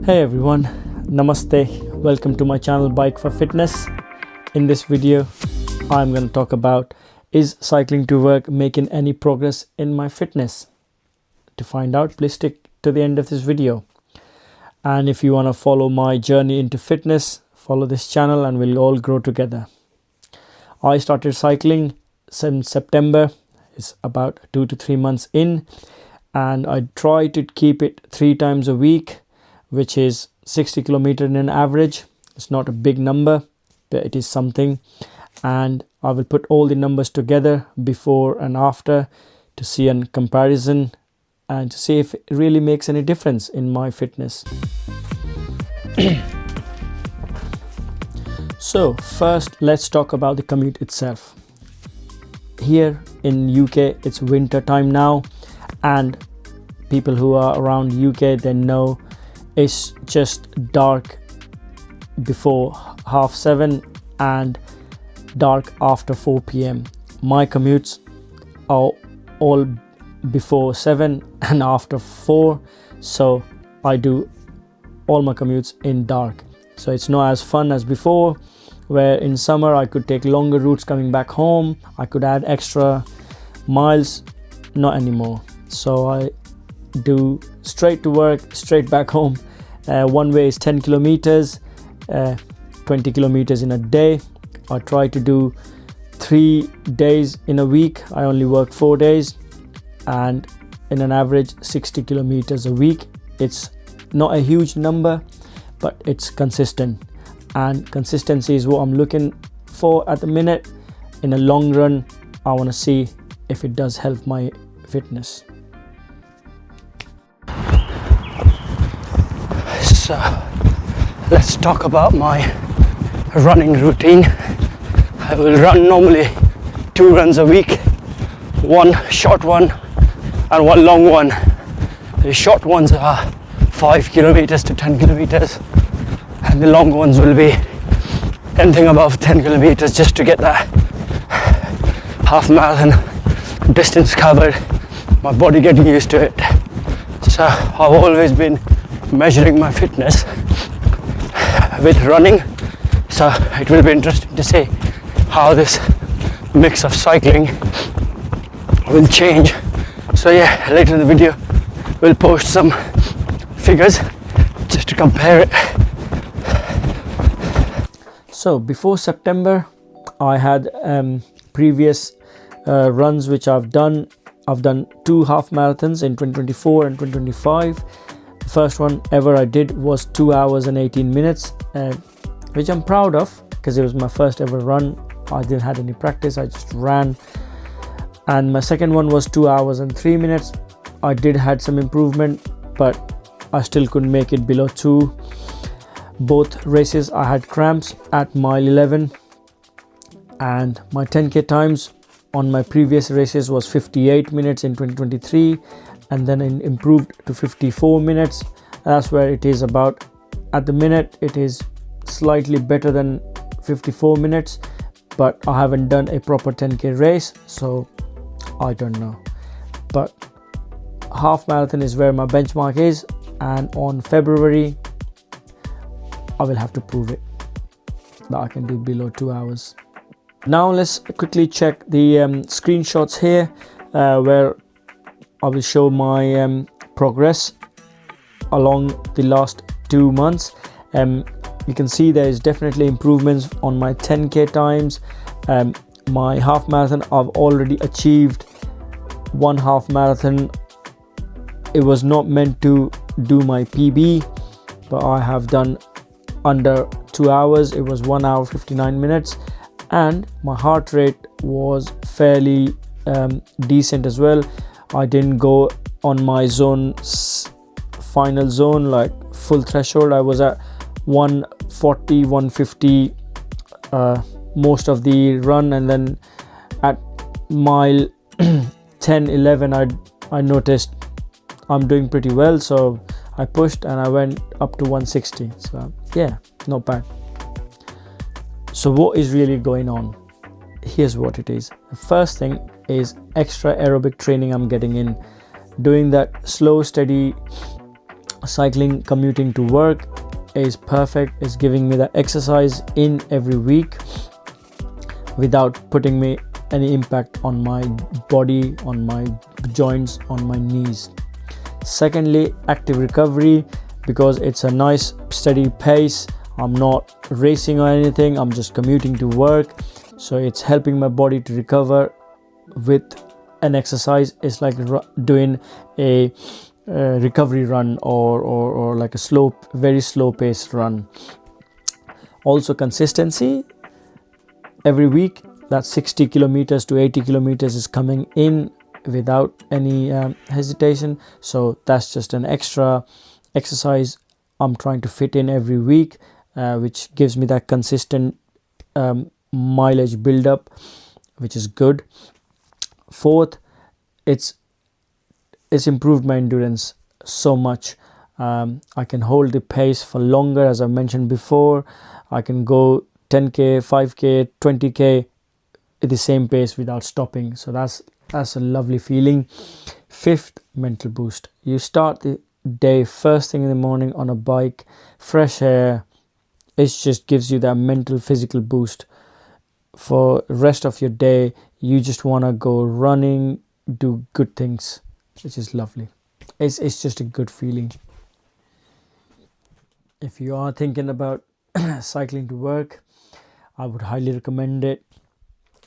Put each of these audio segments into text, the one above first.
Hey everyone, Namaste. Welcome to my channel Bike for Fitness. In this video, I'm going to talk about, is cycling to work making any progress in my fitness? To find out, please stick to the end of this video. And if you want to follow my journey into fitness, follow this channel and we'll all grow together. I started cycling since September. It's about 2 to 3 months in, and I try to keep it 3 times a week, which is 60 kilometers in an average. It's not a big number, but it is something. And I will put all the numbers together before and after to see a comparison and to see if it really makes any difference in my fitness. So first, let's talk about the commute itself. Here in UK, it's winter time now, and people who are around UK, they know it's just dark before 7:30 and dark after 4 p.m. My commutes are all before 7 and after 4, so I do all my commutes in dark. So it's not as fun as before, where in summer I could take longer routes coming back home. I could add extra miles. Not anymore. So I do straight to work, straight back home. One way is 10 kilometers, 20 kilometers in a day. I try to do 3 days in a week. I only work 4 days, and in an average 60 kilometers a week. It's not a huge number, but it's consistent, and consistency is what I'm looking for at the minute. In the long run, I want to see if it does help my fitness. So let's talk about my running routine. I will run normally 2 runs a week, one short one and one long one. The short ones are 5 kilometers to 10 kilometers, and the long ones will be anything above 10 kilometers, just to get that half marathon distance covered, my body getting used to it. So I've always been measuring my fitness with running, so it will be interesting to see how this mix of cycling will change. So yeah, later in the video we'll post some figures just to compare it. So before September, I had previous runs which I've done 2 half marathons in 2024 and 2025. The first one ever I did was 2 hours and 18 minutes, which I'm proud of because it was my first ever run. I didn't have any practice, I just ran. And my second one was 2 hours and 3 minutes. I did had some improvement, but I still couldn't make it below 2. Both races I had cramps at mile 11, and my 10k times on my previous races was 58 minutes in 2023, and then it improved to 54 minutes. That's where it is about at the minute. It is slightly better than 54 minutes, but I haven't done a proper 10k race, so I don't know. But half marathon is where my benchmark is, and on February I will have to prove it that I can do below 2 hours. Now let's quickly check the screenshots here, where I will show my progress along the last 2 months. You can see there is definitely improvements on my 10k times. My half marathon, I've already achieved 1 half marathon. It was not meant to do my PB, but I have done under 2 hours. It was 1 hour 59 minutes, and my heart rate was fairly decent as well. I didn't go on my final zone, like full threshold. I was at 140 150 most of the run, and then at mile 10 11 I noticed I'm doing pretty well, so I pushed and I went up to 160. So yeah, not bad. So what is really going on? Here's what it is. The first thing is extra aerobic training I'm getting in, doing that slow steady cycling commuting to work is perfect. It's giving me the exercise in every week without putting me any impact on my body, on my joints, on my knees. Secondly, active recovery, because it's a nice steady pace. I'm not racing or anything, I'm just commuting to work, so it's helping my body to recover with an exercise. It's like doing a recovery run or like a very slow paced run. Also consistency. Every week that 60 kilometers to 80 kilometers is coming in without any hesitation, so that's just an extra exercise I'm trying to fit in every week, which gives me that consistent mileage build up, which is good. Fourth, it's improved my endurance so much. I can hold the pace for longer, as I mentioned before. I can go 10k, 5k, 20k at the same pace without stopping, so that's a lovely feeling. Fifth, mental boost. You start the day first thing in the morning on a bike, fresh air. It just gives you that mental physical boost for the rest of your day. You just want to go running, do good things, which is lovely. It's just a good feeling. If you are thinking about cycling to work, I would highly recommend it.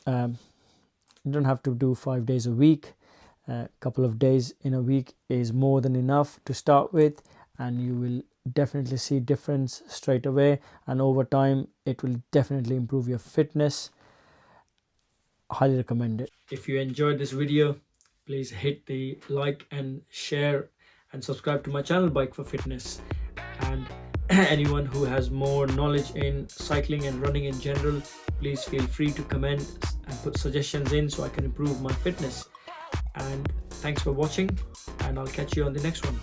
You don't have to do 5 days a week. A couple of days in a week is more than enough to start with, and you will definitely see difference straight away, and over time it will definitely improve your fitness. Highly recommend it. If you enjoyed this video, please hit the like and share and subscribe to my channel, Bike for Fitness. And anyone who has more knowledge in cycling and running in general, please feel free to comment and put suggestions in so I can improve my fitness. And thanks for watching, and I'll catch you on the next one.